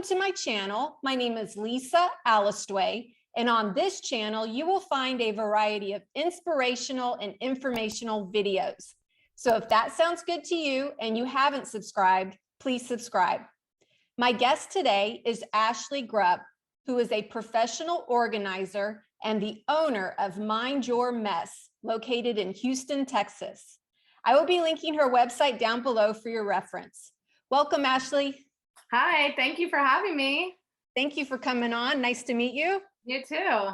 to my channel. My name is Lisa Allistway, and on this channel, you will find a variety of inspirational and informational videos. So if that sounds good to you and you haven't subscribed, please subscribe. My guest today is Ashley Grubbs, who is a professional organizer and the owner of Mind Your Mess, located in Houston, Texas. I will be linking her website down below for your reference. Welcome, Ashley. Hi, thank you for having me. Thank you for coming on. Nice to meet you. You too.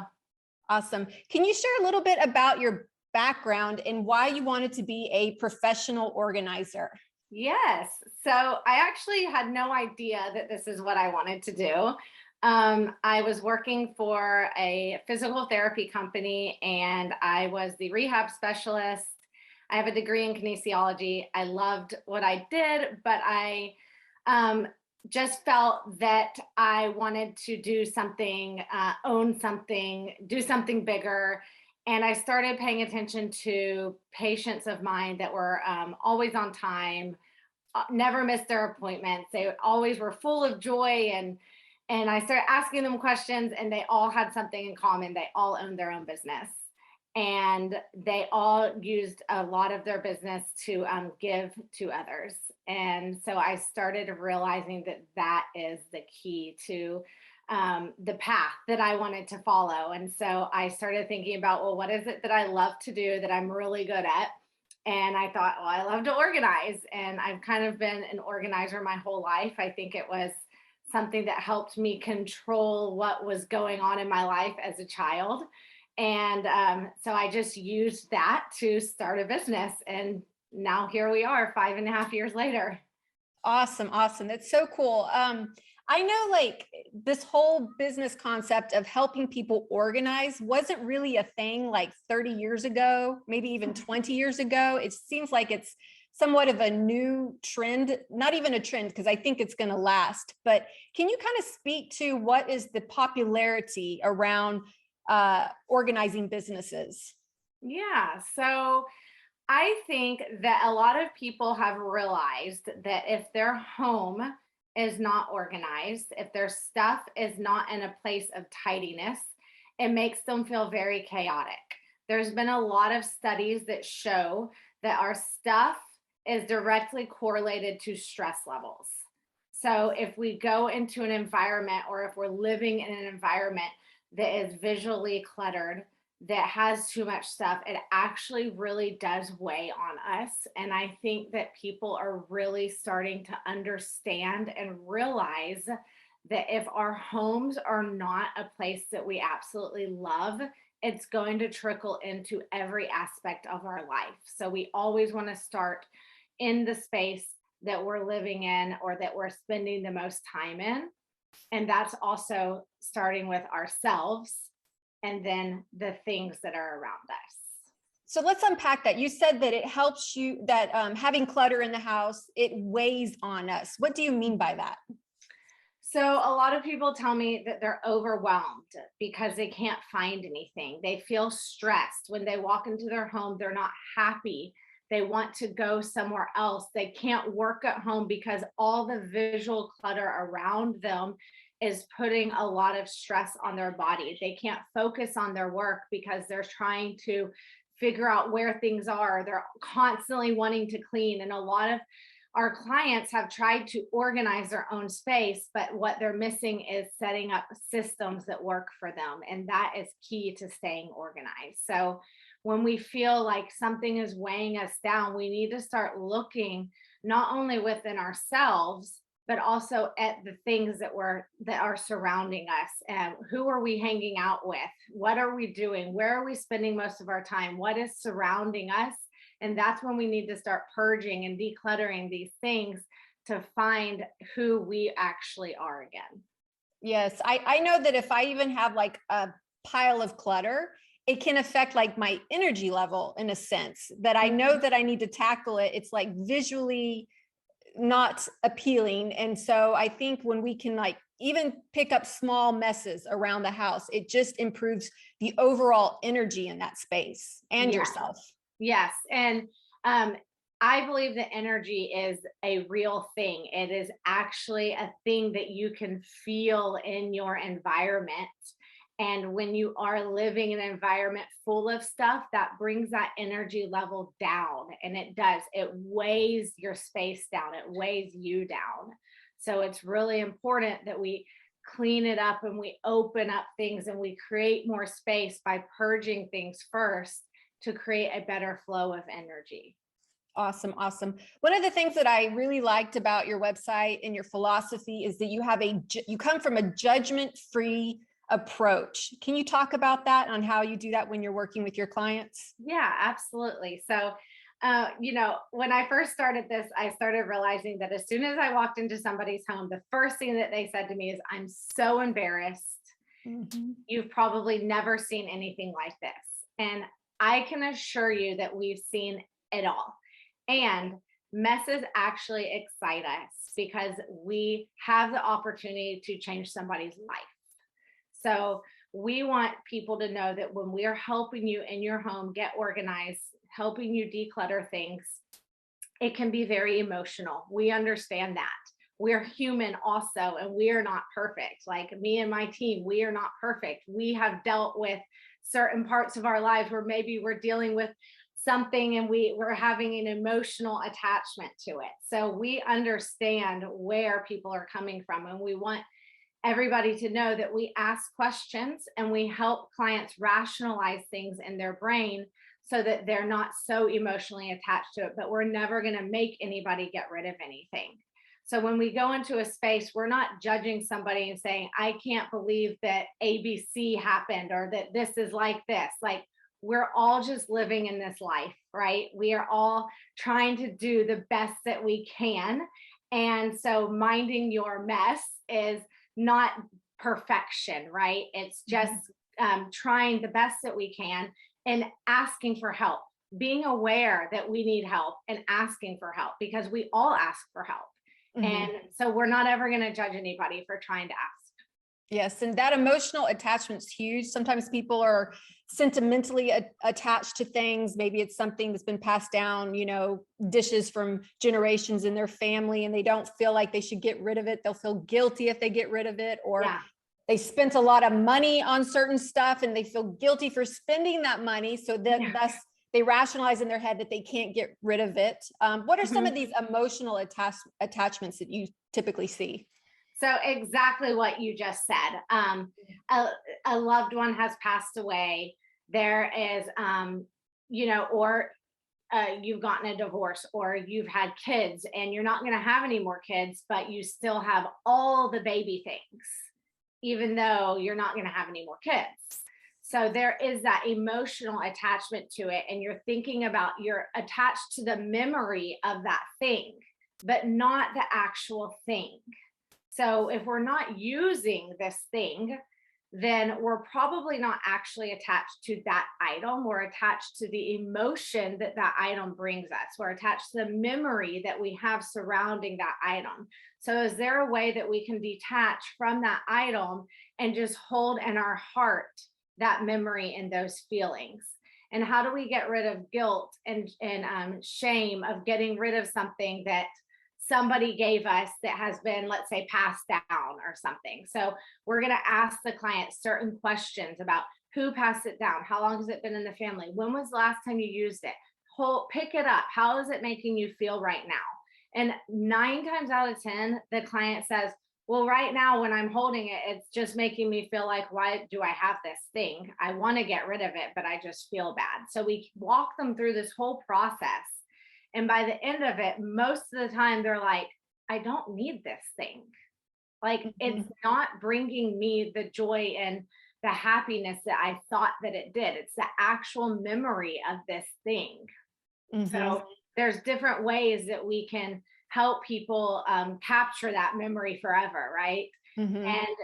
Awesome. Can you share a little bit about your background and why you wanted to be a professional organizer? Yes. So I actually had no idea that this is what I wanted to do. I was working for a physical therapy company and I was the rehab specialist. I have a degree in kinesiology. I loved what I did, but I just felt that I wanted to do something, own something, do something bigger. And I started paying attention to patients of mine that were always on time, never missed their appointments. They always were full of joy. And I started asking them questions, and they all had something in common. They all owned their own business. And they all used a lot of their business to give to others. And so I started realizing that that is the key to the path that I wanted to follow. And so I started thinking about, well, what is it that I love to do that I'm really good at? And I thought, well, I love to organize. And I've kind of been an organizer my whole life. I think it was something that helped me control what was going on in my life as a child. And so I just used that to start a business. And now here we are 5.5 years later. Awesome. Awesome. That's so cool. I know like this whole business concept of helping people organize wasn't really a thing like 30 years ago, maybe even 20 years ago. It seems like it's somewhat of a new trend, not even a trend, because I think it's going to last. But can you kind of speak to what is the popularity around organizing businesses? Yeah. So I think that a lot of people have realized that if their home is not organized, if their stuff is not in a place of tidiness, it makes them feel very chaotic. There's been a lot of studies that show that our stuff is directly correlated to stress levels. So if we go into an environment, or if we're living in an environment that is visually cluttered, that has too much stuff, it actually really does weigh on us. And I think that people are really starting to understand and realize that if our homes are not a place that we absolutely love, it's going to trickle into every aspect of our life. So we always want to start in the space that we're living in or that we're spending the most time in. And that's also starting with ourselves and then the things that are around us. So let's unpack that. You said that it helps you, that having clutter in the house, it weighs on us. What do you mean by that? So a lot of people tell me that they're overwhelmed because they can't find anything. They feel stressed when they walk into their home. They're not happy. They want to go somewhere else. They can't work at home because all the visual clutter around them is putting a lot of stress on their body. They can't focus on their work because they're trying to figure out where things are. They're constantly wanting to clean. And a lot of our clients have tried to organize their own space, but what they're missing is setting up systems that work for them. And that is key to staying organized. So when we feel like something is weighing us down, we need to start looking not only within ourselves, but also at the things that are surrounding us. And who are we hanging out with? What are we doing? Where are we spending most of our time? What is surrounding us? And that's when we need to start purging and decluttering these things to find who we actually are again. Yes, I know that if I even have like a pile of clutter, it can affect like my energy level in a sense that I know that I need to tackle it. It's like visually not appealing. And so I think when we can like even pick up small messes around the house, it just improves the overall energy in that space and yourself. Yes. And I believe that energy is a real thing. It is actually a thing that you can feel in your environment. And when you are living in an environment full of stuff, that brings that energy level down. And it does, it weighs your space down, it weighs you down. So it's really important that we clean it up and we open up things and we create more space by purging things first to create a better flow of energy. Awesome. Awesome. One of the things that I really liked about your website and your philosophy is that you come from a judgment-free approach. Can you talk about that, on how you do that when you're working with your clients? Yeah, absolutely. So, when I first started this, I started realizing that as soon as I walked into somebody's home, the first thing that they said to me is, "I'm so embarrassed. You've probably never seen anything like this." And I can assure you that we've seen it all. And messes actually excite us because we have the opportunity to change somebody's life. So we want people to know that when we are helping you in your home get organized, helping you declutter things, it can be very emotional. We understand that. We're human also, and we are not perfect. Like me and my team, we are not perfect. We have dealt with certain parts of our lives where maybe we're dealing with something and we're having an emotional attachment to it. So we understand where people are coming from, and we want everybody to know that we ask questions and we help clients rationalize things in their brain so that they're not so emotionally attached to it, but we're never going to make anybody get rid of anything. So when we go into a space, we're not judging somebody and saying, "I can't believe that ABC happened," or that this is like this. Like, we're all just living in this life, right? We are all trying to do the best that we can. And so minding your mess is not perfection, right? It's just trying the best that we can and asking for help, being aware that we need help and asking for help, because we all ask for help. And so we're not ever going to judge anybody for trying to ask. Yes, and that emotional attachment is huge. Sometimes people are sentimentally attached to things. Maybe it's something that's been passed down, dishes from generations in their family, and they don't feel like they should get rid of it. They'll feel guilty if they get rid of it, or they spent a lot of money on certain stuff and they feel guilty for spending that money. So thus they rationalize in their head that they can't get rid of it. What are some of these emotional attachments that you typically see? So exactly what you just said. A loved one has passed away. There is, or you've gotten a divorce, or you've had kids and you're not going to have any more kids, but you still have all the baby things, even though you're not going to have any more kids. So there is that emotional attachment to it. And you're thinking about, you're attached to the memory of that thing, but not the actual thing. So if we're not using this thing, then we're probably not actually attached to that item. We're attached to the emotion that that item brings us. We're attached to the memory that we have surrounding that item. So is there a way that we can detach from that item and just hold in our heart that memory and those feelings? And how do we get rid of guilt and shame of getting rid of something that somebody gave us that has been, let's say, passed down or something? So we're going to ask the client certain questions about who passed it down, how long has it been in the family, when was the last time you used it, pick it up, how is it making you feel right now? And 9 times out of 10, the client says, well, right now when I'm holding it, it's just making me feel like, why do I have this thing? I want to get rid of it, but I just feel bad. So we walk them through this whole process. And by the end of it, most of the time they're like, I don't need this thing. Like, it's not bringing me the joy and the happiness that I thought that it did. It's the actual memory of this thing. So there's different ways that we can help people capture that memory forever, right? And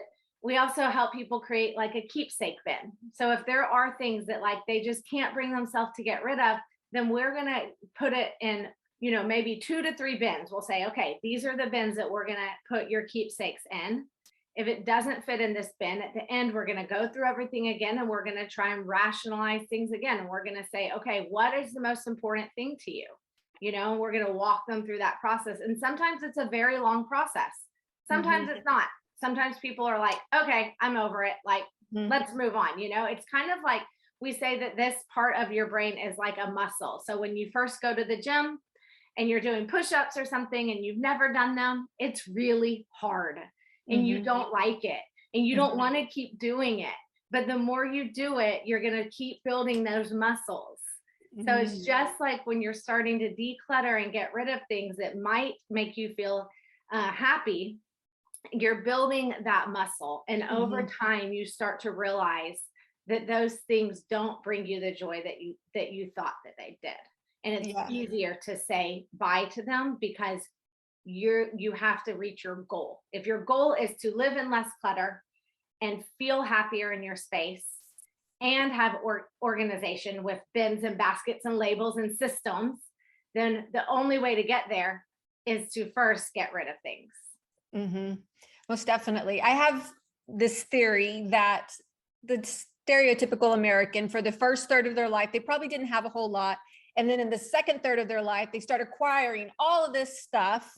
we also help people create like a keepsake bin. So if there are things that like they just can't bring themselves to get rid of, then we're going to put it in, maybe 2 to 3 bins. We'll say, okay, these are the bins that we're going to put your keepsakes in. If it doesn't fit in this bin, at the end, we're going to go through everything again, and we're going to try and rationalize things again. And we're going to say, okay, what is the most important thing to you? we're going to walk them through that process. And sometimes it's a very long process. Sometimes it's not. Sometimes people are like, okay, I'm over it. Like, let's move on. It's kind of like we say that this part of your brain is like a muscle. So when you first go to the gym and you're doing push-ups or something and you've never done them, it's really hard and you don't like it and you don't want to keep doing it. But the more you do it, you're going to keep building those muscles. So it's just like when you're starting to declutter and get rid of things that might make you feel happy, you're building that muscle. And over time, you start to realize that those things don't bring you the joy that you thought that they did. And it's easier to say bye to them because you have to reach your goal. If your goal is to live in less clutter and feel happier in your space and have organization with bins and baskets and labels and systems, then the only way to get there is to first get rid of things. Most definitely. I have this theory that the stereotypical American, for the first third of their life, they probably didn't have a whole lot. And then in the second third of their life, they start acquiring all of this stuff.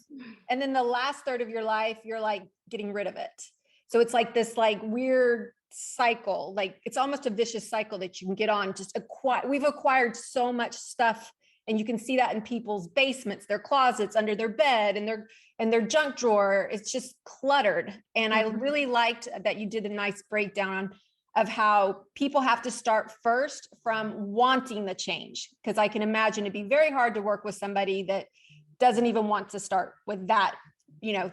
And then the last third of your life, you're like getting rid of it. So it's like this like weird cycle, like it's almost a vicious cycle that you can get on. We've acquired so much stuff, and you can see that in people's basements, their closets, under their bed, and their junk drawer. It's just cluttered. And I really liked that you did a nice breakdown of how people have to start first from wanting the change, because I can imagine it'd be very hard to work with somebody that doesn't even want to start with that,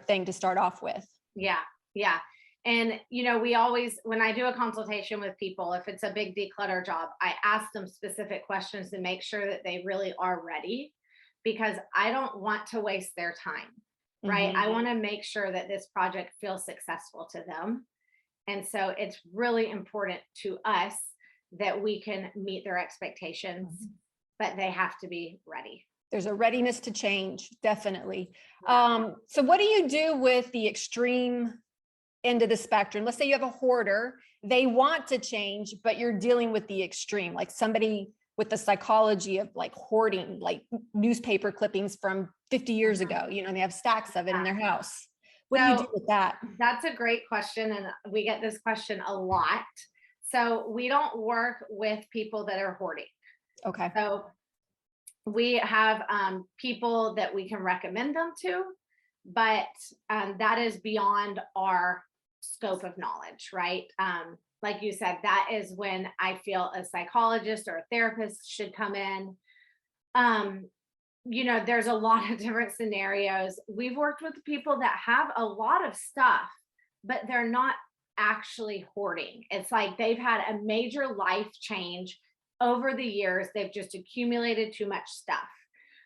thing to start off with. Yeah. And, we always, when I do a consultation with people, if it's a big declutter job, I ask them specific questions to make sure that they really are ready, because I don't want to waste their time, right? I want to make sure that this project feels successful to them. And so it's really important to us that we can meet their expectations, but they have to be ready. There's a readiness to change, definitely. So what do you do with the extreme end of the spectrum? Let's say you have a hoarder, they want to change, but you're dealing with the extreme, like somebody with the psychology of like hoarding, like newspaper clippings from 50 years ago, they have stacks of it in their house. What do you do with that? That's a great question. And we get this question a lot. So we don't work with people that are hoarding. Okay. So we have people that we can recommend them to, but that is beyond our scope of knowledge, right? Like you said, that is when I feel a psychologist or a therapist should come in. There's a lot of different scenarios. We've worked with people that have a lot of stuff, but they're not actually hoarding. It's like they've had a major life change over the years. They've just accumulated too much stuff.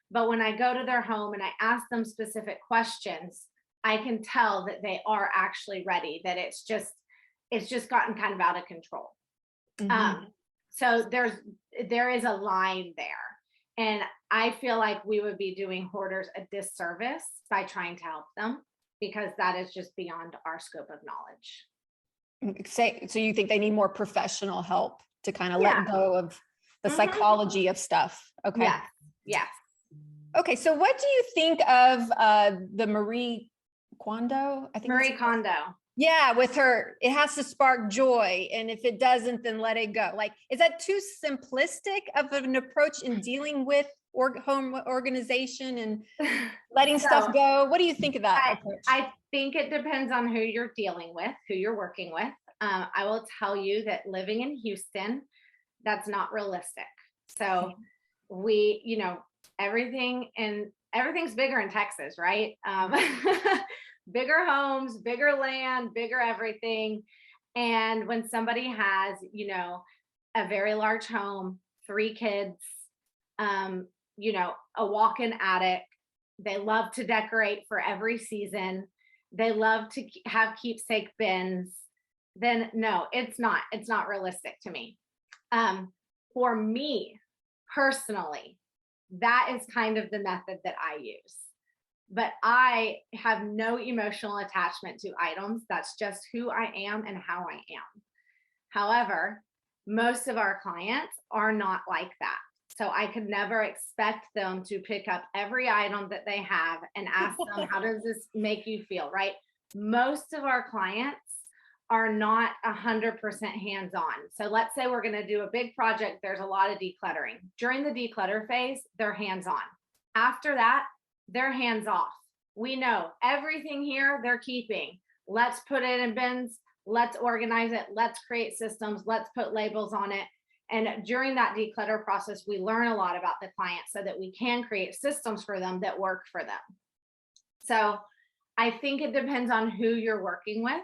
But when I go to their home and I ask them specific questions, I can tell that they are actually ready, that it's just gotten kind of out of control. So there is a line there. And I feel like we would be doing hoarders a disservice by trying to help them, because that is just beyond our scope of knowledge. So you think they need more professional help to kind of let go of the psychology of stuff? Okay. Yes. Okay. So what do you think of the Marie Kondo? Marie Kondo. Yeah, with her, it has to spark joy. And if it doesn't, then let it go. Like, is that too simplistic of an approach in dealing with home organization and letting stuff go? What do you think of that approach? I think it depends on who you're dealing with, who you're working with. I will tell you that living in Houston, that's not realistic. So everything's bigger in Texas, right? Bigger homes, bigger land, bigger everything. And when somebody has, a very large home, 3 kids, a walk-in attic, they love to decorate for every season, they love to have keepsake bins, then no, it's not realistic to me. For me personally, that is kind of the method that I use. But I have no emotional attachment to items. That's just who I am and how I am. However, most of our clients are not like that. So I could never expect them to pick up every item that they have and ask them, how does this make you feel, right? Most of our clients are not 100% hands-on. So let's say we're going to do a big project. There's a lot of decluttering. During the declutter phase, they're hands-on. After that, they're hands-off. We know everything here they're keeping. Let's put it in bins. Let's organize it. Let's create systems. Let's put labels on it. And during that declutter process, we learn a lot about the client so that we can create systems for them that work for them. So I think it depends on who you're working with.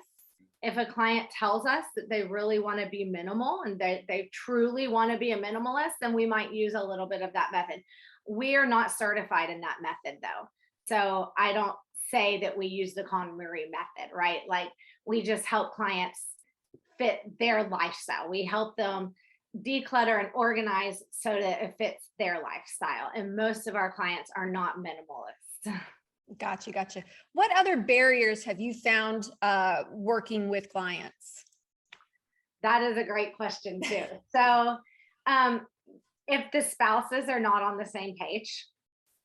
If a client tells us that they really want to be minimal and they truly want to be a minimalist, then we might use a little bit of that method. We are not certified in that method though. So I don't say that we use the KonMari method, right? Like we just help clients fit their lifestyle. We help them declutter and organize so that it fits their lifestyle. And most of our clients are not minimalists. Gotcha. What other barriers have you found working with clients? That is a great question too. So if the spouses are not on the same page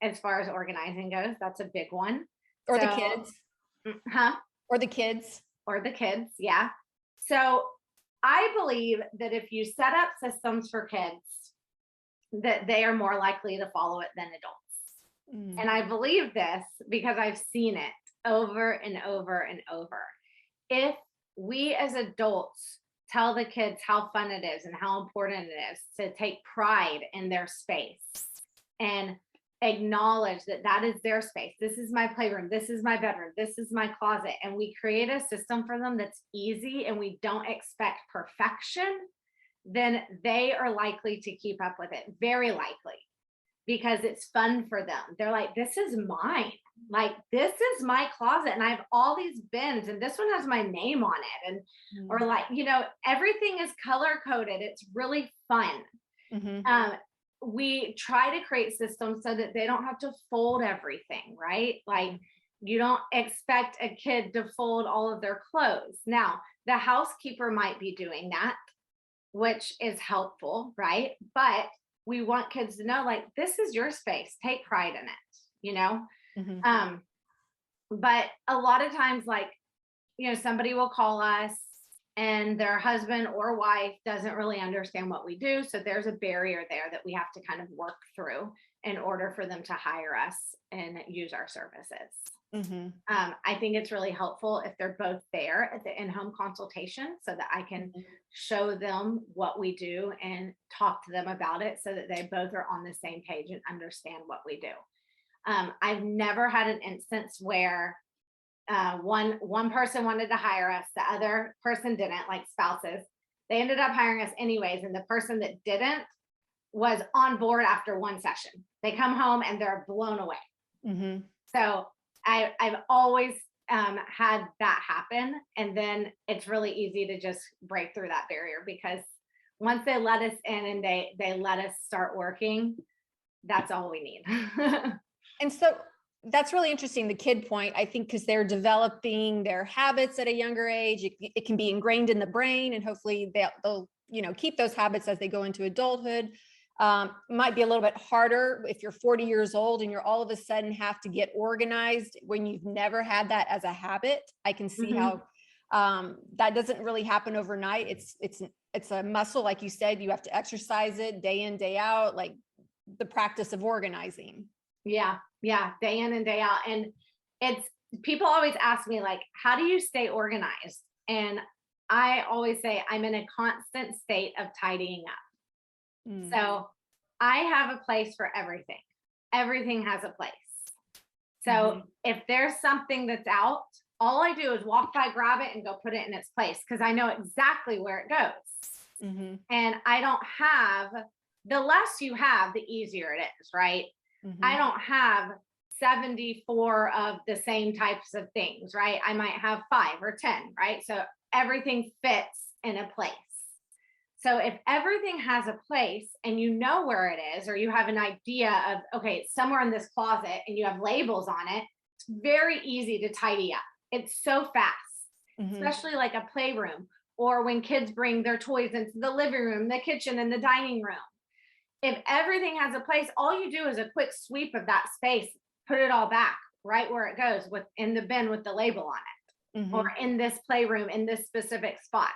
as far as organizing goes, that's a big one. Or the kids. Or the kids. Or the kids, yeah. So I believe that if you set up systems for kids, that they are more likely to follow it than adults. And I believe this because I've seen it over and over and over. If we as adults tell the kids how fun it is and how important it is to take pride in their space and acknowledge that that is their space. This is my playroom. This is my bedroom. This is my closet. And we create a system for them that's easy and we don't expect perfection, then they are likely to keep up with it. Very likely. Because it's fun for them. They're like, this is mine. Like, this is my closet. And I have all these bins and this one has my name on it. And, or like, you know, everything is color coded. It's really fun. We try to create systems so that they don't have to fold everything, right? Like you don't expect a kid to fold all of their clothes. Now, the housekeeper might be doing that, which is helpful, right? But we want kids to know, like, this is your space. Take pride in it, you know? But a lot of times, like, you know, somebody will call us and their husband or wife doesn't really understand what we do. So there's a barrier there that we have to kind of work through in order for them to hire us and use our services. I think it's really helpful if they're both there at the in-home consultation so that I can show them what we do and talk to them about it so that they both are on the same page and understand what we do. I've never had an instance where one person wanted to hire us, the other person didn't, like spouses. They ended up hiring us anyways, and the person that didn't was on board after one session. They come home and they're blown away. So I've always had that happen. And then it's really easy to just break through that barrier because once they let us in and they let us start working, that's all we need. And so that's really interesting, the kid point, I think, because they're developing their habits at a younger age. It can be ingrained in the brain and hopefully they'll you know, keep those habits as they go into adulthood. Might be a little bit harder if you're 40 years old and you're all of a sudden have to get organized when you've never had that as a habit. I can see how that doesn't really happen overnight. It's a muscle, like you said. You have to exercise it day in, day out, like the practice of organizing. Yeah, day in and day out. And it's people always ask me, like, how do you stay organized? And I always say I'm in a constant state of tidying up. So I have a place for everything. Everything has a place. So if there's something that's out, all I do is walk by, grab it, and go put it in its place because I know exactly where it goes. And I don't have, the less you have, the easier it is, right? I don't have 74 of the same types of things, right? I might have 5 or 10, right? So everything fits in a place. So if everything has a place and you know where it is, or you have an idea of, okay, it's somewhere in this closet and you have labels on it, it's very easy to tidy up. It's so fast, especially like a playroom or when kids bring their toys into the living room, the kitchen, and the dining room. if everything has a place, all you do is a quick sweep of that space, put it all back right where it goes, with in the bin with the label on it, or in this playroom in this specific spot.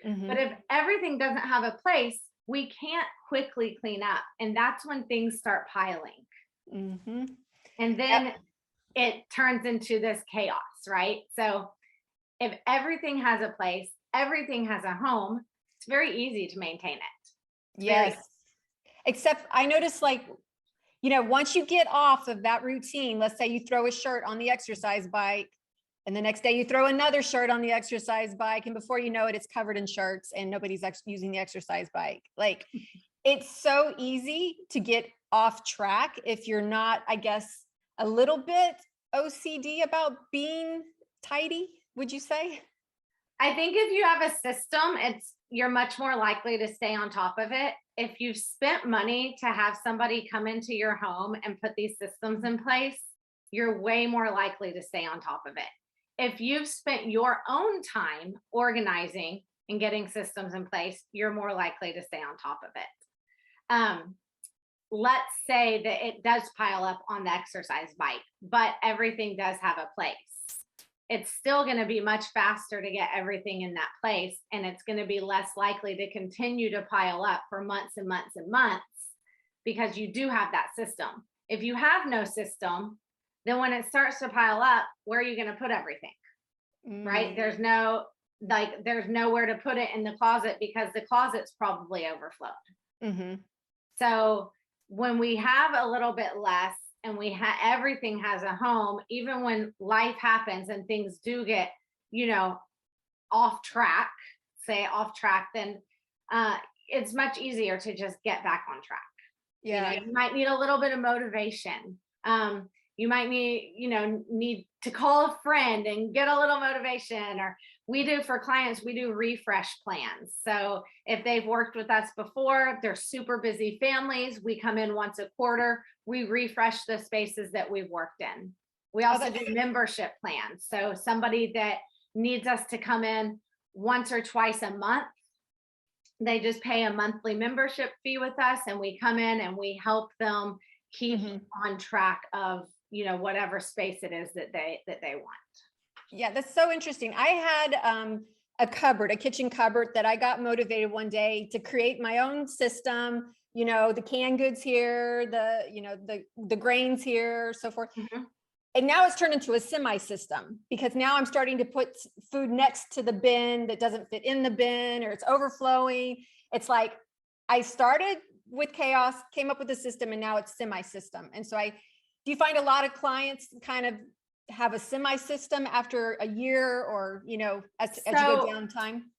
But if everything doesn't have a place, we can't quickly clean up. And that's when things start piling. And then it turns into this chaos, right? So if everything has a place, everything has a home, it's very easy to maintain it. Yes. Except I noticed, like, you know, once you get off of that routine, let's say you throw a shirt on the exercise bike, and the next day you throw another shirt on the exercise bike, and before you know it, it's covered in shirts and nobody's using the exercise bike. Like, it's so easy to get off track if you're not, I guess, a little bit OCD about being tidy, would you say? I think if you have a system, you're much more likely to stay on top of it. If you've spent money to have somebody come into your home and put these systems in place, you're way more likely to stay on top of it. If you've spent your own time organizing and getting systems in place, you're more likely to stay on top of it. Let's say that it does pile up on the exercise bike, but everything does have a place. It's still going to be much faster to get everything in that place, and it's going to be less likely to continue to pile up for months and months and months, because you do have that system. If you have no system, then when it starts to pile up, where are you going to put everything? Right? There's nowhere to put it in the closet, because the closet's probably overflowed. So when we have a little bit less, and everything has a home, even when life happens and things do get, off track, then it's much easier to just get back on track. You might need a little bit of motivation. You might need to call a friend and get a little motivation. Or we do, for clients, we do refresh plans. So if they've worked with us before, they're super busy families, we come in once a quarter, we refresh the spaces that we've worked in. We also do membership plans. So somebody that needs us to come in once or twice a month, they just pay a monthly membership fee with us, and we come in and we help them keep on track of whatever space it is that they want. Yeah, that's so interesting. I had a kitchen cupboard that I got motivated one day to create my own system. The canned goods here, the grains here, so forth. And now it's turned into a semi-system, because now I'm starting to put food next to the bin that doesn't fit in the bin, or it's overflowing. It's like I started with chaos, came up with a system, and now it's semi-system. And so do you find a lot of clients kind of have a semi-system after a year, or, as you go down time?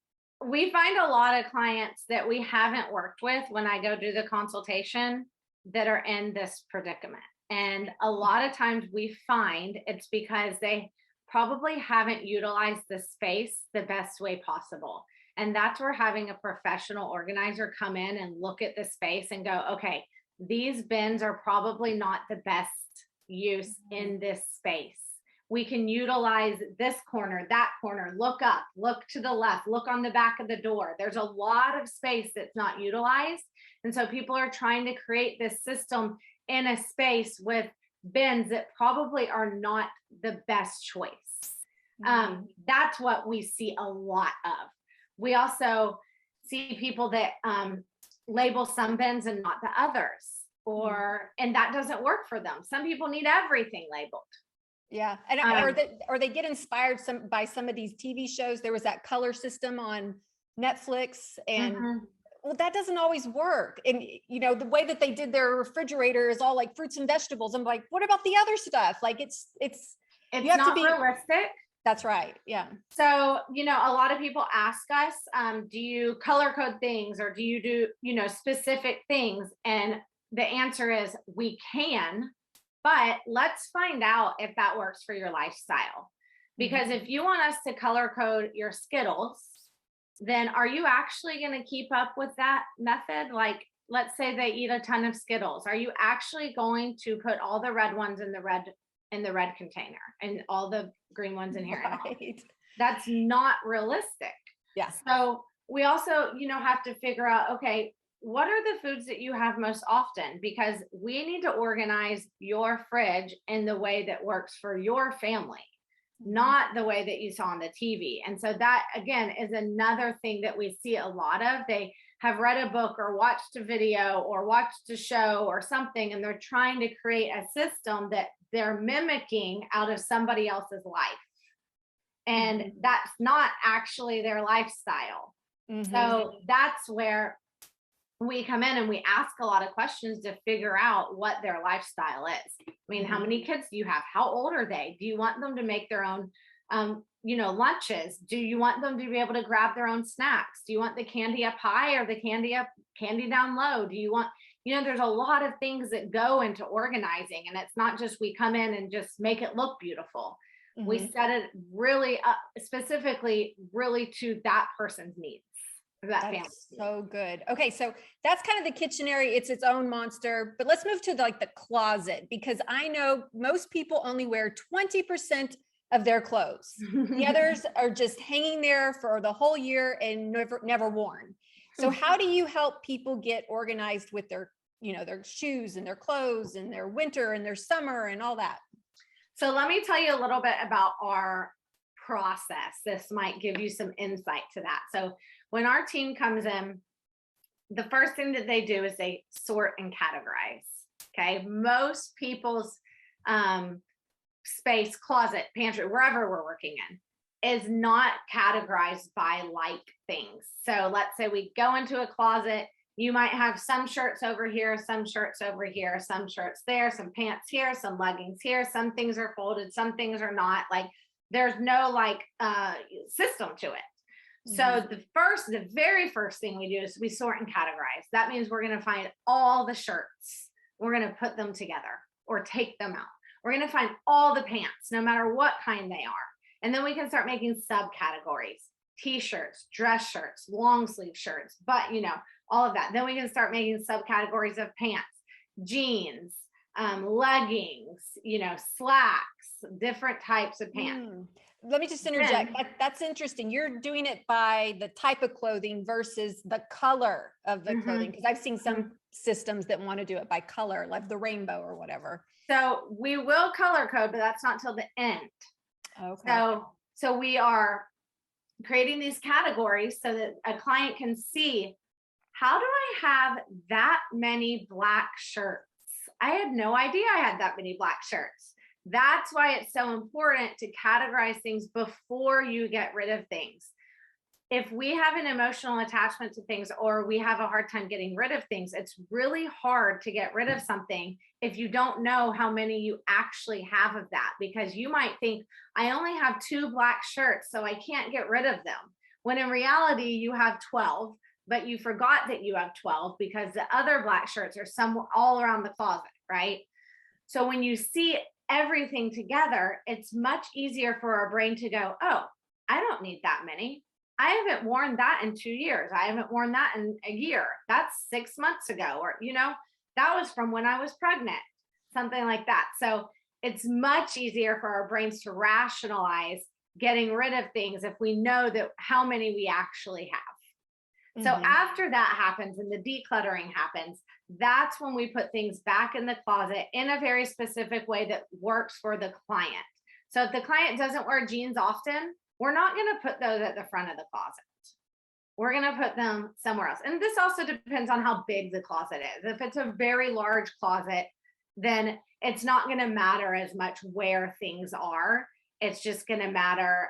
We find a lot of clients that we haven't worked with when I go do the consultation that are in this predicament. And a lot of times we find it's because they probably haven't utilized the space the best way possible. And that's where having a professional organizer come in and look at the space and go, okay, these bins are probably not the best use in this space. We can utilize this corner, that corner, look up, look to the left, look on the back of the door. There's a lot of space that's not utilized. And so people are trying to create this system in a space with bins that probably are not the best choice. That's what we see a lot of. We also see people that label some bins and not the others, and that doesn't work for them. Some people need everything labeled. Yeah. And or they get inspired by some of these TV shows. There was that color system on Netflix, and well, that doesn't always work. And the way that they did their refrigerator is all like fruits and vegetables. I'm like, what about the other stuff? Like it's you have to be realistic. That's right. Yeah. So, a lot of people ask us, do you color code things, or do you do, specific things? And the answer is we can, but let's find out if that works for your lifestyle. Because if you want us to color code your Skittles, then are you actually going to keep up with that method? Like, let's say they eat a ton of Skittles. Are you actually going to put all the red ones in the red container and all the green ones in here? Right. That's not realistic. Yes. So we also, have to figure out, okay, what are the foods that you have most often? Because we need to organize your fridge in the way that works for your family, not the way that you saw on the TV. And so that, again, is another thing that we see a lot of. They have read a book or watched a video or watched a show or something, and they're trying to create a system that they're mimicking out of somebody else's life. And that's not actually their lifestyle. So that's where we come in and we ask a lot of questions to figure out what their lifestyle is. I mean, how many kids do you have? How old are they? Do you want them to make their own, lunches? Do you want them to be able to grab their own snacks? Do you want the candy up high or the candy down low? Do you want, there's a lot of things that go into organizing, and it's not just we come in and just make it look beautiful. We set it really up specifically really to that person's needs. That's so good. Okay, so that's kind of the kitchen area. It's its own monster, but let's move to the closet, because I know most people only wear 20% of their clothes. The others are just hanging there for the whole year and never worn. So how do you help people get organized with their shoes and their clothes and their winter and their summer and all that? So let me tell you a little bit about our process. This might give you some insight to that. So when our team comes in, the first thing that they do is they sort and categorize. Okay. Most people's space, closet, pantry, wherever we're working in, is not categorized by like things. So let's say we go into a closet, you might have some shirts over here, some shirts over here, some shirts there, some pants here, some leggings here, some things are folded, some things are not. Like there's no system to it. So the very first thing we do is we sort and categorize. That means we're going to find all the shirts. We're going to put them together or take them out. We're going to find all the pants, no matter what kind they are. And then we can start making subcategories: t-shirts, dress shirts, long sleeve shirts, but all of that. Then we can start making subcategories of pants, jeans, leggings, slacks, different types of pants. Let me just interject. That's interesting. You're doing it by the type of clothing versus the color of the clothing, because I've seen some systems that want to do it by color, like the rainbow or whatever. So we will color code, but that's not till the end. Okay. So we are creating these categories so that a client can see, how do I have that many black shirts? I had no idea I had that many black shirts. That's why it's so important to categorize things before you get rid of things. If we have an emotional attachment to things, or we have a hard time getting rid of things, it's really hard to get rid of something if you don't know how many you actually have of that, because you might think, I only have 2 black shirts, so I can't get rid of them. When in reality, you have 12, but you forgot that you have 12 because the other black shirts are somewhere all around the closet, right? So when you see everything together, it's much easier for our brain to go, oh, I don't need that many. I haven't worn that in 2 years. I haven't worn that in a year. That's 6 months ago. Or, that was from when I was pregnant, something like that. So it's much easier for our brains to rationalize getting rid of things if we know that how many we actually have. So after that happens and the decluttering happens, that's when we put things back in the closet in a very specific way that works for the client. So if the client doesn't wear jeans often, we're not going to put those at the front of the closet. We're going to put them somewhere else. And this also depends on how big the closet is. If it's a very large closet, then it's not going to matter as much where things are. It's just going to matter.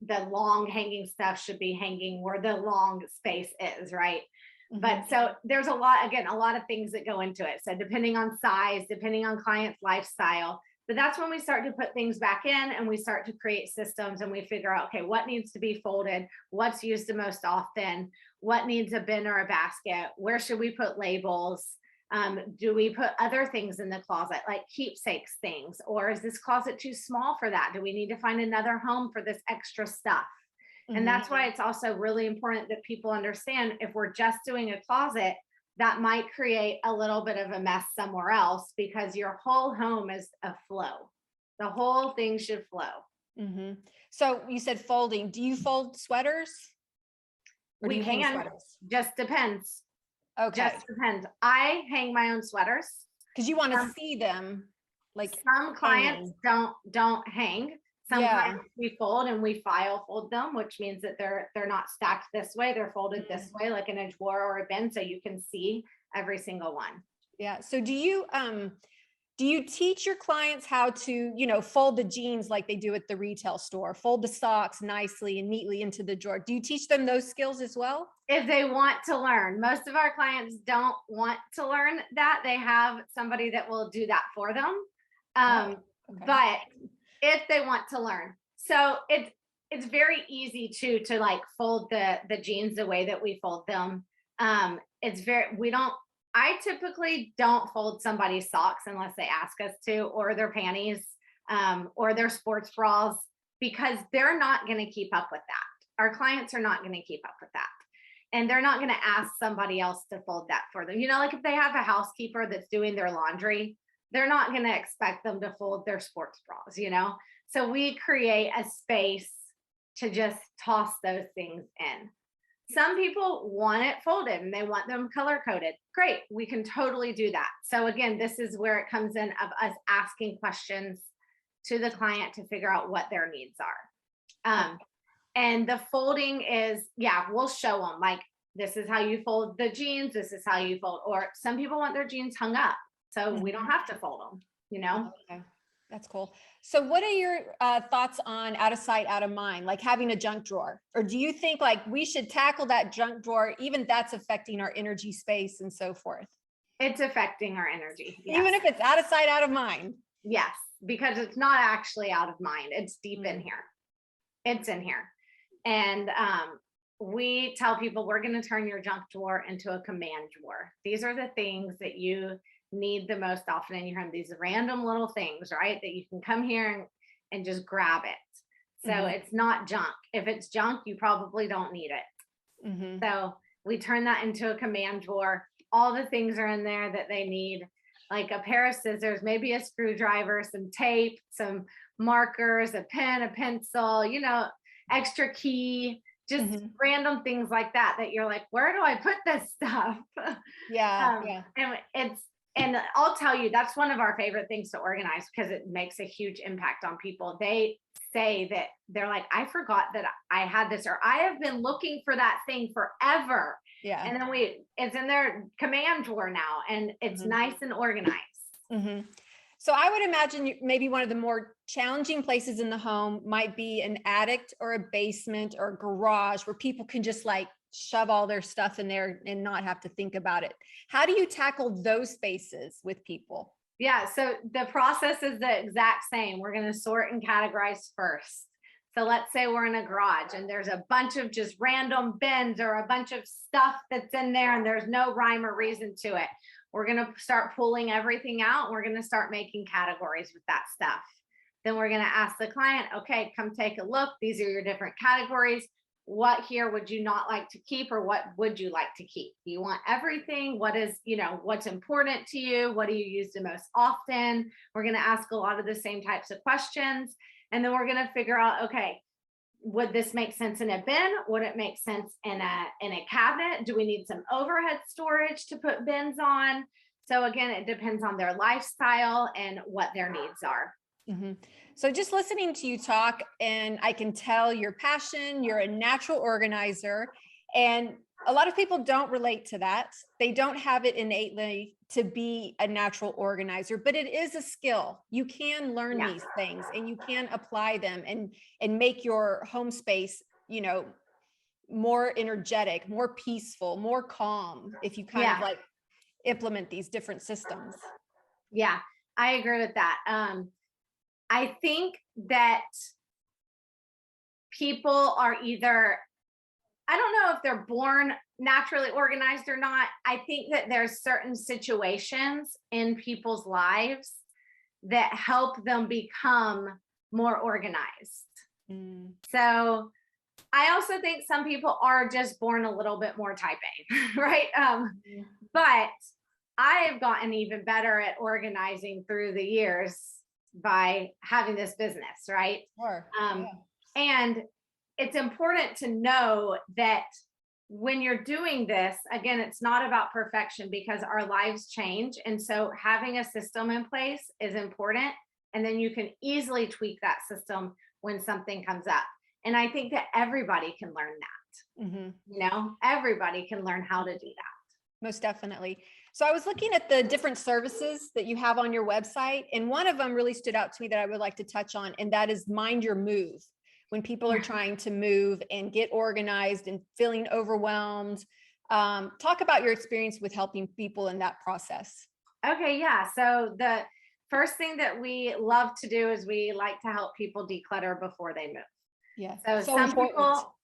The long hanging stuff should be hanging where the long space is, right? But so there's a lot of things that go into it. So depending on size, depending on client's lifestyle, but that's when we start to put things back in and we start to create systems and we figure out, okay, what needs to be folded? What's used the most often? What needs a bin or a basket? Where should we put labels? Do we put other things in the closet, like keepsakes things? Or is this closet too small for that? Do we need to find another home for this extra stuff? And that's why it's also really important that people understand, if we're just doing a closet, that might create a little bit of a mess somewhere else, because your whole home is a flow. The whole thing should flow. So you said folding. Do you fold sweaters? Or we can, sweaters? Just depends. Okay. Just depends. I hang my own sweaters. Because you want to see them like Some clients hanging. don't hang. Some Yeah. clients we fold and we file fold them, which means that they're not stacked this way. They're folded this way, like in a drawer or a bin, so you can see every single one. Yeah. So do you teach your clients how to, fold the jeans like they do at the retail store, fold the socks nicely and neatly into the drawer? Do you teach them those skills as well? If they want to learn. Most of our clients don't want to learn that. They have somebody that will do that for them. Okay. But if they want to learn, so it's very easy to like fold the jeans the way that we fold them. I typically don't fold somebody's socks unless they ask us to, or their panties, or their sports bras, because they're not going to keep up with that. Our clients are not going to keep up with that. And they're not going to ask somebody else to fold that for them. Like if they have a housekeeper that's doing their laundry, they're not going to expect them to fold their sports bras, So we create a space to just toss those things in. Some people want it folded and they want them color coded. Great, we can totally do that. So again, this is where it comes in of us asking questions to the client to figure out what their needs are. And the folding is, we'll show them like, this is how you fold the jeans. This is how you fold, or some people want their jeans hung up. So we don't have to fold them, Okay. That's cool. So what are your thoughts on out of sight, out of mind, like having a junk drawer? Or do you think like we should tackle that junk drawer, even that's affecting our energy space and so forth? It's affecting our energy. Yes. Even if it's out of sight, out of mind. Yes, because it's not actually out of mind. It's deep in here. It's in here. And we tell people we're going to turn your junk drawer into a command drawer. These are the things that you need the most often in your home. These random little things, right? That you can come here and just grab it. So it's not junk. If it's junk, you probably don't need it. So we turn that into a command drawer. All the things are in there that they need, like a pair of scissors, maybe a screwdriver, some tape, some markers, a pen, a pencil, extra key, just random things like that you're like, where do I put this stuff? And I'll tell you, that's one of our favorite things to organize because it makes a huge impact on people. They say that they're like, I forgot that I had this, or I have been looking for that thing forever. Yeah. And then it's in their command drawer now, and it's nice and organized. So I would imagine maybe one of the more challenging places in the home might be an attic or a basement or a garage where people can just like shove all their stuff in there and not have to think about it. How do you tackle those spaces with people? Yeah, so the process is the exact same. We're going to sort and categorize first. So let's say we're in a garage and there's a bunch of just random bins or a bunch of stuff that's in there and there's no rhyme or reason to it. We're going to start pulling everything out. And we're going to start making categories with that stuff. Then we're going to ask the client, okay, come take a look. These are your different categories. What here would you not like to keep, or what would you like to keep? Do you want everything? What is, what's important to you? What do you use the most often? We're going to ask a lot of the same types of questions. And then we're going to figure out, okay, would this make sense in a bin? Would it make sense in a cabinet? Do we need some overhead storage to put bins on? So again, it depends on their lifestyle and what their needs are. So just listening to you talk, and I can tell your passion, you're a natural organizer, and a lot of people don't relate to that. They don't have it innately to be a natural organizer, but it is a skill. You can learn these things and you can apply them and make your home space, more energetic, more peaceful, more calm if you kind of like implement these different systems. Yeah, I agree with that. I think that people are either, I don't know if they're born naturally organized or not. I think that there's certain situations in people's lives that help them become more organized. So I also think some people are just born a little bit more type A, right? But I have gotten even better at organizing through the years by having this business, right? Sure. And it's important to know that when you're doing this, again, it's not about perfection because our lives change. And so having a system in place is important. And then you can easily tweak that system when something comes up. And I think that everybody can learn that. You know, everybody can learn how to do that. Most definitely. So I was looking at the different services that you have on your website, and one of them really stood out to me that I would like to touch on, and that is Mind Your Move. When people are trying to move and get organized and feeling overwhelmed. Talk about your experience with helping people in that process. Okay, yeah. So the first thing that we love to do is we like to help people declutter before they move. Yeah. So some people,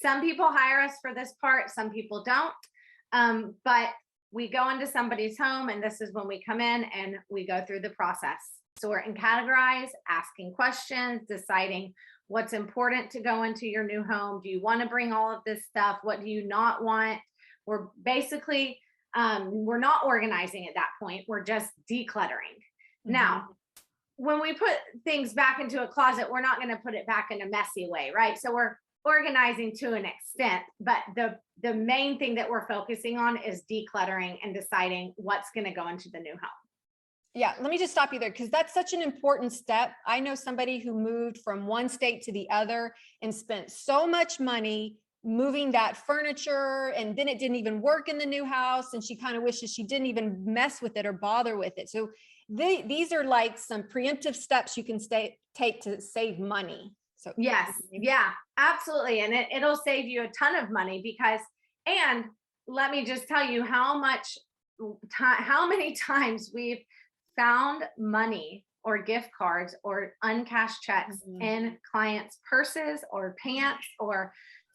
some people hire us for this part, some people don't. But we go into somebody's home, and this is when we come in and we go through the process. Sort and categorize, asking questions, deciding what's important to go into your new home. Do you want to bring all of this stuff? What do you not want? We're basically, we're not organizing at that point. We're just decluttering. Now, when we put things back into a closet, we're not going to put it back in a messy way, right? So we're organizing to an extent, but the main thing that we're focusing on is decluttering and deciding what's going to go into the new home. Yeah, let me just stop you there because that's such an important step. I know somebody who moved from one state to the other and spent so much money moving that furniture, and then it didn't even work in the new house, and she kind of wishes she didn't even mess with it or bother with it. So these are like some preemptive steps you can take to save money. So yes, yeah, absolutely. And it'll save you a ton of money because, and let me just tell you how many times we've found money or gift cards or uncashed checks in clients' purses or pants or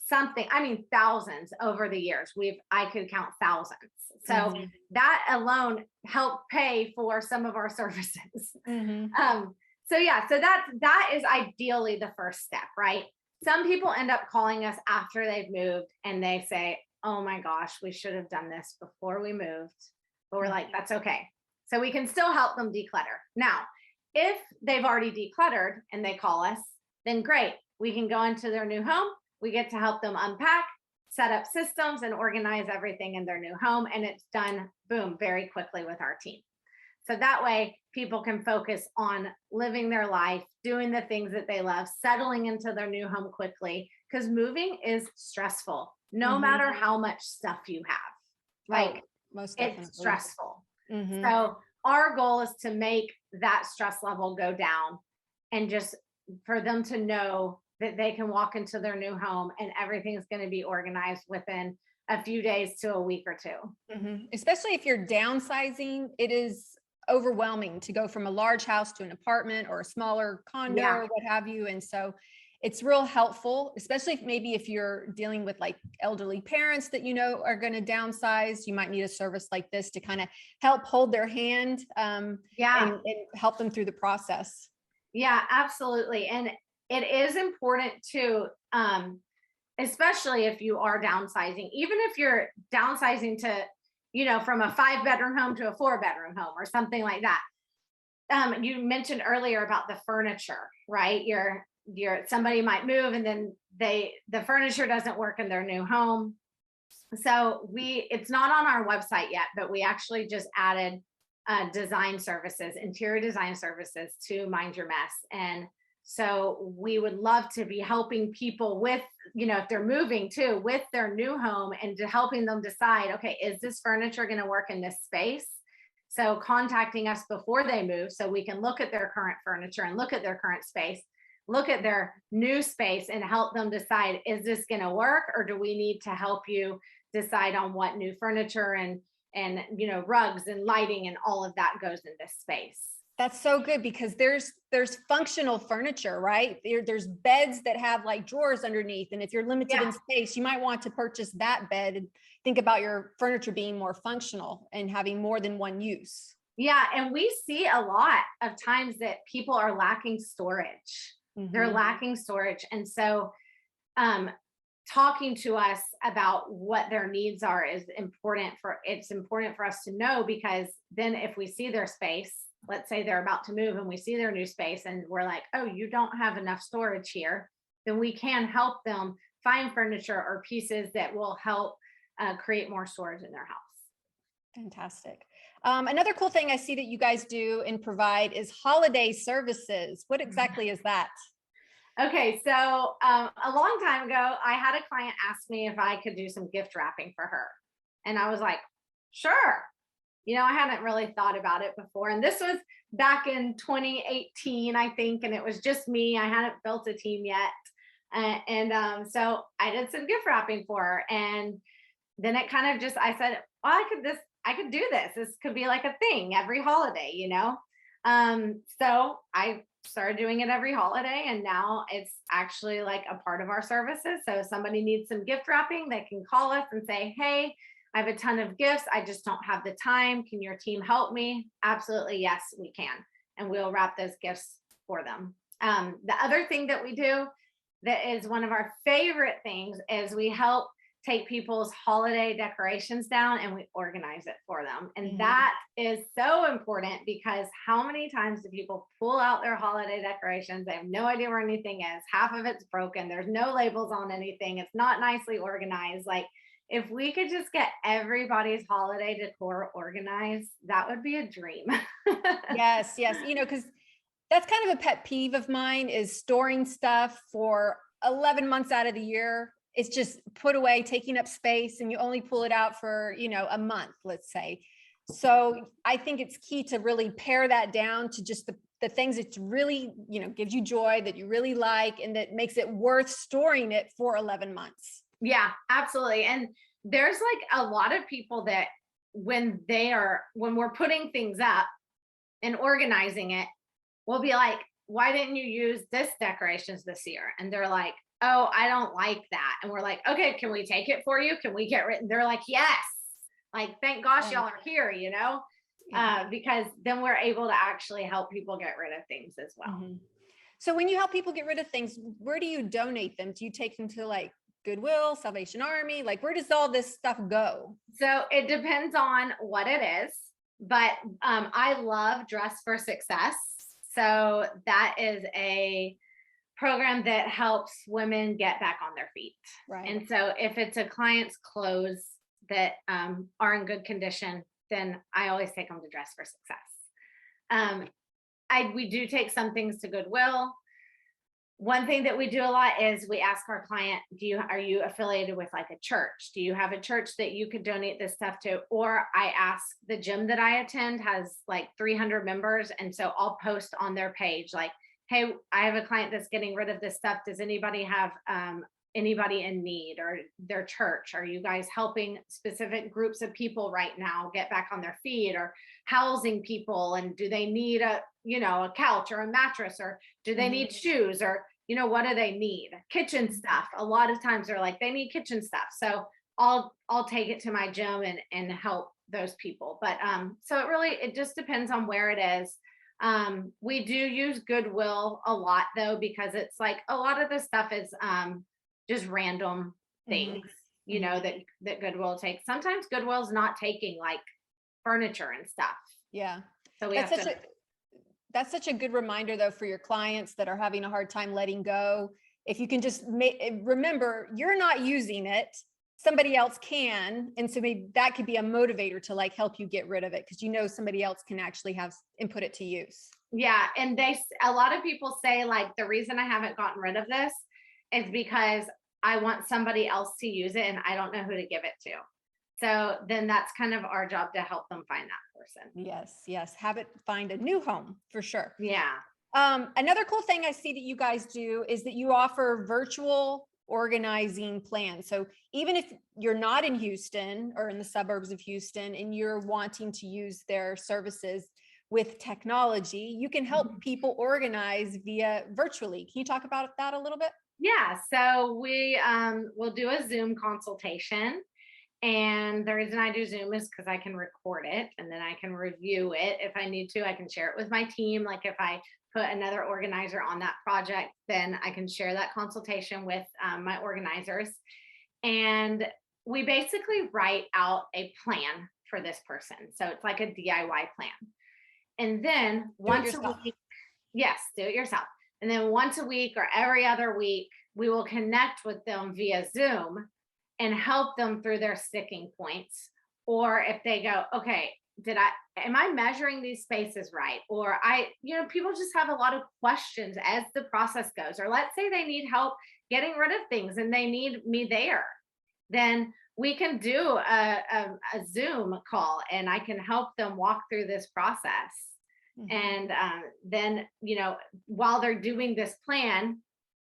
something. I mean, thousands over the years. I could count thousands. So that alone helped pay for some of our services. So yeah, so that is ideally the first step, right? Some people end up calling us after they've moved and they say, oh my gosh, we should have done this before we moved. But we're like, that's okay. So we can still help them declutter. Now, if they've already decluttered and they call us, then great. We can go into their new home. We get to help them unpack, set up systems, and organize everything in their new home. And it's done, boom, very quickly with our team. So that way people can focus on living their life, doing the things that they love, settling into their new home quickly, because moving is stressful, no matter how much stuff you have. Like, most definitely. It's stressful. So our goal is to make that stress level go down and just for them to know that they can walk into their new home and everything's going to be organized within a few days to a week or two. Especially if you're downsizing, it is overwhelming to go from a large house to an apartment or a smaller condo or what have you. And so it's real helpful, especially if you're dealing with like elderly parents that, you know, are going to downsize. You might need a service like this to kind of help hold their hand and help them through the process. Yeah, absolutely. And it is important too, especially if you are downsizing, even if you're downsizing to, you know, from a 5-bedroom home to a 4-bedroom home or something like that. You mentioned earlier about the furniture, right? Somebody might move and then the furniture doesn't work in their new home. So it's not on our website yet, but we actually just added design services, interior design services to Mind Your Mess. And so we would love to be helping people with, you know, if they're moving too, with their new home and to helping them decide, okay, is this furniture going to work in this space? So contacting us before they move so we can look at their current furniture and look at their current space, look at their new space and help them decide, is this going to work? Or do we need to help you decide on what new furniture and, you know, rugs and lighting and all of that goes in this space? That's so good because there's functional furniture, right? There's beds that have like drawers underneath. And if you're limited in space, you might want to purchase that bed and think about your furniture being more functional and having more than one use. Yeah. And we see a lot of times that people are lacking storage. They're lacking storage. And so talking to us about what their needs are it's important for us to know, because then if we see their space, let's say they're about to move and we see their new space and we're like, oh, you don't have enough storage here, then we can help them find furniture or pieces that will help create more storage in their house. Fantastic. Another cool thing I see that you guys do and provide is holiday services. What exactly is that? Okay, so a long time ago, I had a client ask me if I could do some gift wrapping for her. And I was like, sure. I hadn't really thought about it before. And this was back in 2018, I think, and it was just me. I hadn't built a team yet. So I did some gift wrapping for her. And then it kind of just, I said, well, I could do this. This could be like a thing every holiday, So I started doing it every holiday, and now it's actually like a part of our services. So if somebody needs some gift wrapping, they can call us and say, hey, I have a ton of gifts. I just don't have the time. Can your team help me? Absolutely. Yes, we can. And we'll wrap those gifts for them. The other thing that we do that is one of our favorite things is we help take people's holiday decorations down and we organize it for them. And that is so important, because how many times do people pull out their holiday decorations? They have no idea where anything is. Half of it's broken. There's no labels on anything. It's not nicely organized. Like, if we could just get everybody's holiday decor organized, that would be a dream. Yes. Because that's kind of a pet peeve of mine, is storing stuff for 11 months out of the year. It's just put away, taking up space, and you only pull it out for, a month, let's say. So I think it's key to really pare that down to just the things that really, gives you joy, that you really like, and that makes it worth storing it for 11 months. Yeah, absolutely. And there's like a lot of people that when we're putting things up and organizing it, we'll be like, why didn't you use this decorations this year? And they're like, oh, I don't like that. And we're like, okay, can we take it for you? Can we get rid? They're like, yes. Like, thank gosh y'all are here, because then we're able to actually help people get rid of things as well. Mm-hmm. So when you help people get rid of things, where do you donate them? Do you take them to like Goodwill, Salvation Army? Like, where does all this stuff go? So it depends on what it is, but I love Dress for Success. So that is a program that helps women get back on their feet. Right. And so if it's a client's clothes that are in good condition, then I always take them to Dress for Success. We do take some things to Goodwill. One thing that we do a lot is we ask our client, are you affiliated with like a church? Do you have a church that you could donate this stuff to? Or I ask, the gym that I attend has like 300 members. And so I'll post on their page, like, hey, I have a client that's getting rid of this stuff. Does anybody have anybody in need, or their church? Are you guys helping specific groups of people right now get back on their feet, or housing people? And do they need a couch or a mattress, or do they need shoes, or, what do they need? Kitchen stuff. A lot of times they're like, they need kitchen stuff. So I'll take it to my gym and help those people. But so it just depends on where it is. We do use Goodwill a lot though, because it's like a lot of the stuff is just random things, that Goodwill takes. Sometimes Goodwill's not taking like furniture and stuff. Yeah. So that's such a good reminder though, for your clients that are having a hard time letting go. If you can just remember, you're not using it, somebody else can. And so maybe that could be a motivator to like help you get rid of it, because somebody else can actually have and put it to use. Yeah. And a lot of people say like, the reason I haven't gotten rid of this is because I want somebody else to use it and I don't know who to give it to. So then that's kind of our job to help them find that person. Yes. Have it find a new home for sure. Yeah. Another cool thing I see that you guys do is that you offer virtual organizing plans. So even if you're not in Houston or in the suburbs of Houston and you're wanting to use their services with technology, you can help people organize via virtually. Can you talk about that a little bit? Yeah. So we will do a Zoom consultation. And the reason I do Zoom is because I can record it and then I can review it. If I need to, I can share it with my team. Like if I put another organizer on that project, then I can share that consultation with my organizers. And we basically write out a plan for this person. So it's like a DIY plan. And then once a week, yes, do it yourself. And then once a week or every other week, we will connect with them via Zoom and help them through their sticking points. Or if they go, okay, am I measuring these spaces right? Or people just have a lot of questions as the process goes. Or let's say they need help getting rid of things and they need me there. Then we can do a Zoom call and I can help them walk through this process. Mm-hmm. And then, while they're doing this plan,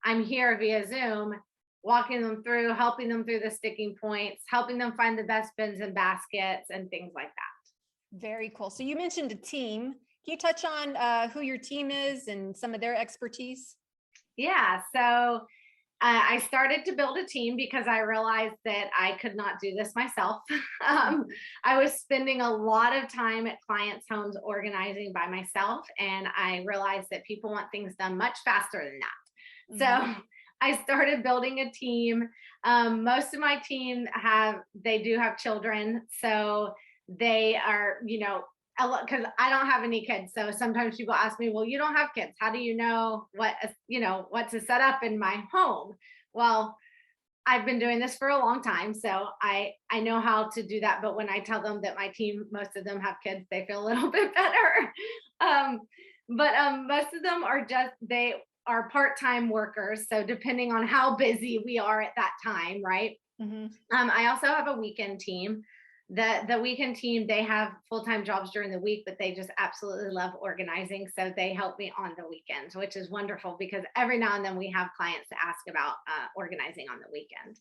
I'm here via Zoom, walking them through, helping them through the sticking points, helping them find the best bins and baskets and things like that. Very cool. So you mentioned a team. Can you touch on who your team is and some of their expertise? Yeah. So I started to build a team because I realized that I could not do this myself. I was spending a lot of time at clients' homes organizing by myself, and I realized that people want things done much faster than that. Mm-hmm. So I started building a team. Most of my team they do have children, so they are, because I don't have any kids. So sometimes people ask me, well, you don't have kids. How do you know what to set up in my home? Well, I've been doing this for a long time, so I know how to do that. But when I tell them that my team, most of them have kids, they feel a little bit better. But most of them they are part-time workers. So depending on how busy we are at that time, right? Mm-hmm. I also have a weekend team. The weekend team, they have full-time jobs during the week, but they just absolutely love organizing. So they help me on the weekends, which is wonderful because every now and then we have clients to ask about organizing on the weekend.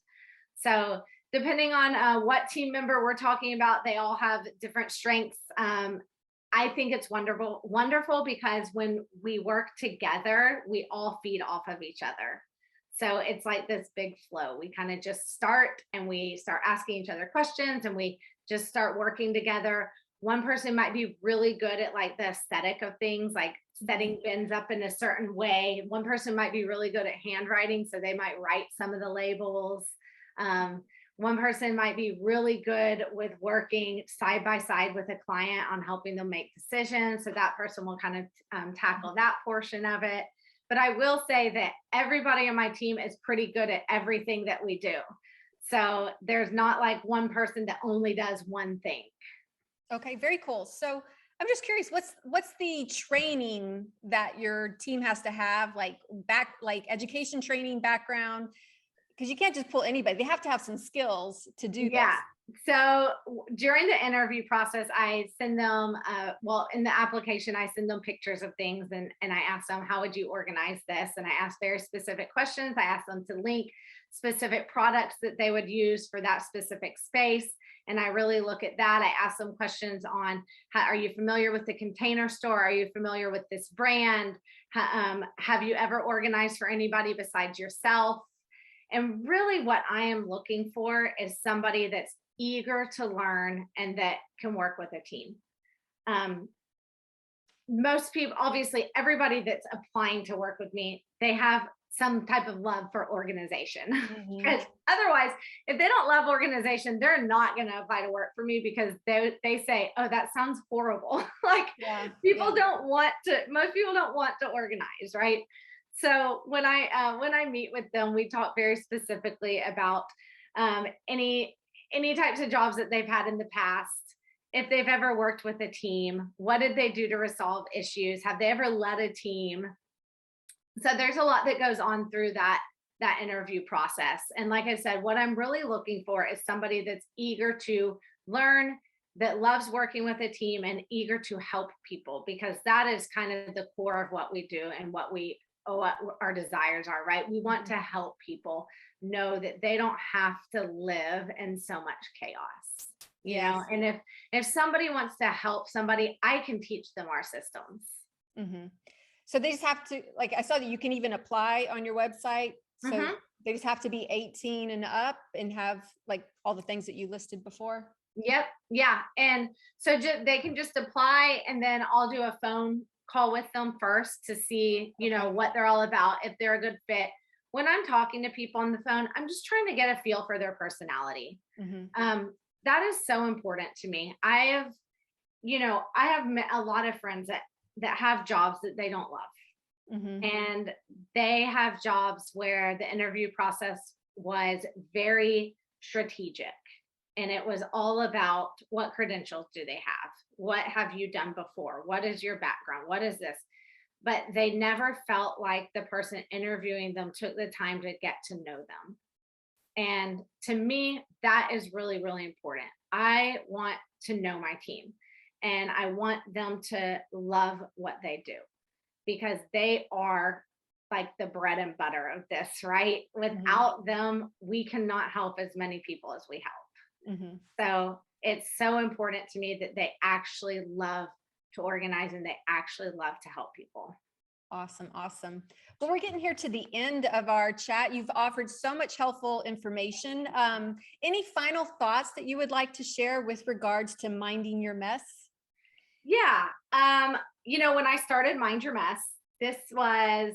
So depending on what team member we're talking about, they all have different strengths. I think it's wonderful because when we work together, we all feed off of each other. So it's like this big flow. We kind of just start and we start asking each other questions and we just start working together. One person might be really good at like the aesthetic of things, like setting bins up in a certain way. One person might be really good at handwriting, so they might write some of the labels. One person might be really good with working side by side with a client on helping them make decisions. So that person will kind of tackle that portion of it. But I will say that everybody on my team is pretty good at everything that we do. So there's not like one person that only does one thing. Okay, very cool. So I'm just curious, what's the training that your team has to have, like education training background? Because you can't just pull anybody. They have to have some skills to do this. So during the interview process, I send them, in the application, I send them pictures of things and I ask them, how would you organize this? And I ask very specific questions. I ask them to link specific products that they would use for that specific space. And I really look at that. I ask them questions on, are you familiar with the Container Store? Are you familiar with this brand? Have you ever organized for anybody besides yourself? And really what I am looking for is somebody that's eager to learn and that can work with a team. Most people, obviously everybody that's applying to work with me, they have some type of love for organization. Because otherwise, if they don't love organization, they're not going to apply to work for me because they say, oh, that sounds horrible. Like most people don't want to organize, right? So when I meet with them, we talk very specifically about any types of jobs that they've had in the past. If they've ever worked with a team, what did they do to resolve issues? Have they ever led a team? So there's a lot that goes on through that interview process. And like I said, what I'm really looking for is somebody that's eager to learn, that loves working with a team and eager to help people, because that is kind of the core of what we do and what our desires are, right? We want to help people know that they don't have to live in so much chaos, you know? And if somebody wants to help somebody, I can teach them our systems. Mm-hmm. So they just have to, like, I saw that you can even apply on your website. So they just have to be 18 and up and have like all the things that you listed before. Yep. Yeah. And so they can just apply and then I'll do a phone call with them first to see, what they're all about, if they're a good fit. When I'm talking to people on the phone, I'm just trying to get a feel for their personality. That is so important to me. I have met a lot of friends that have jobs that they don't love. And they have jobs where the interview process was very strategic. And it was all about what credentials do they have? What have you done before? What is your background? What is this? But they never felt like the person interviewing them took the time to get to know them. And to me, that is really, really important. I want to know my team and I want them to love what they do because they are like the bread and butter of this, right? Without them, we cannot help as many people as we help. So it's so important to me that they actually love to organize and they actually love to help people. Awesome. Awesome. Well, we're getting here to the end of our chat. You've offered so much helpful information. Any final thoughts that you would like to share with regards to minding your mess? Yeah. When I started Mind Your Mess, this was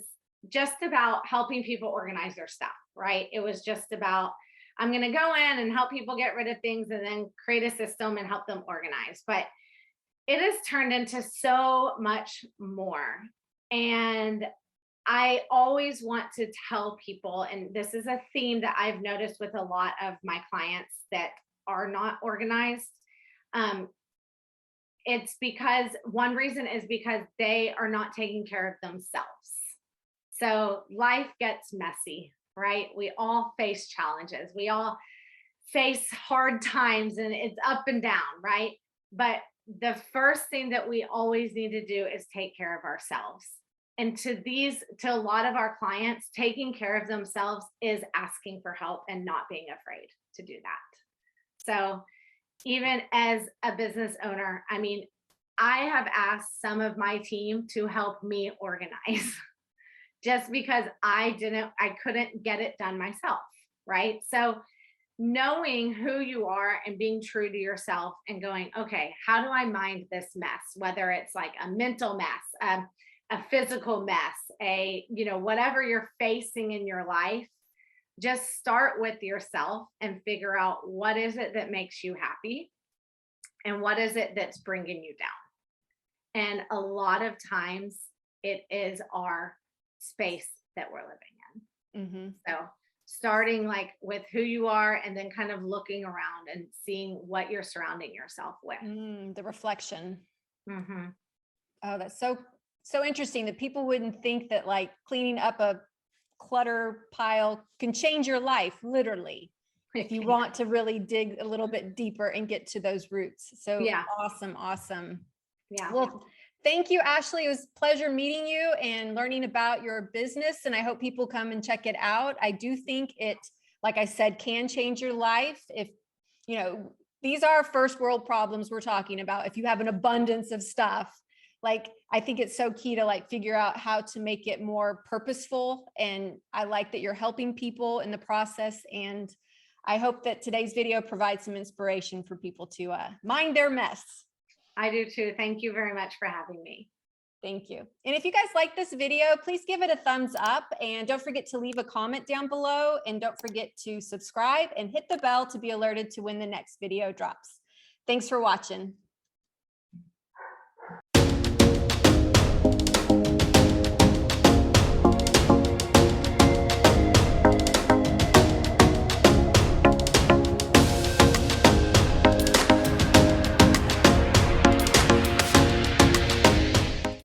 just about helping people organize their stuff, right? It was just about, I'm going to go in and help people get rid of things and then create a system and help them organize. But it has turned into so much more. And I always want to tell people, and this is a theme that I've noticed with a lot of my clients that are not organized. It's because one reason is because they are not taking care of themselves. So life gets messy, right? We all face challenges. We all face hard times and it's up and down, right? But the first thing that we always need to do is take care of ourselves. And to a lot of our clients, taking care of themselves is asking for help and not being afraid to do that. So even as a business owner, I mean, I have asked some of my team to help me organize just because I couldn't get it done myself, right? So knowing who you are and being true to yourself and going, okay, how do I mind this mess? Whether it's like a mental mess, a physical mess, whatever you're facing in your life, just start with yourself and figure out what is it that makes you happy and what is it that's bringing you down. And a lot of times it is our space that we're living in. So starting like with who you are and then kind of looking around and seeing what you're surrounding yourself with. The reflection. Oh, that's so interesting that people wouldn't think that like cleaning up a clutter pile can change your life, literally, if you want to really dig a little bit deeper and get to those roots. So yeah. Awesome. Yeah. Well, thank you, Ashley. It was a pleasure meeting you and learning about your business. And I hope people come and check it out. I do think it, like I said, can change your life. If, these are first world problems we're talking about. If you have an abundance of stuff, like, I think it's so key to like figure out how to make it more purposeful. And I like that you're helping people in the process. And I hope that today's video provides some inspiration for people to mind their mess. I do too. Thank you very much for having me. Thank you. And if you guys like this video, please give it a thumbs up and don't forget to leave a comment down below and don't forget to subscribe and hit the bell to be alerted to when the next video drops. Thanks for watching.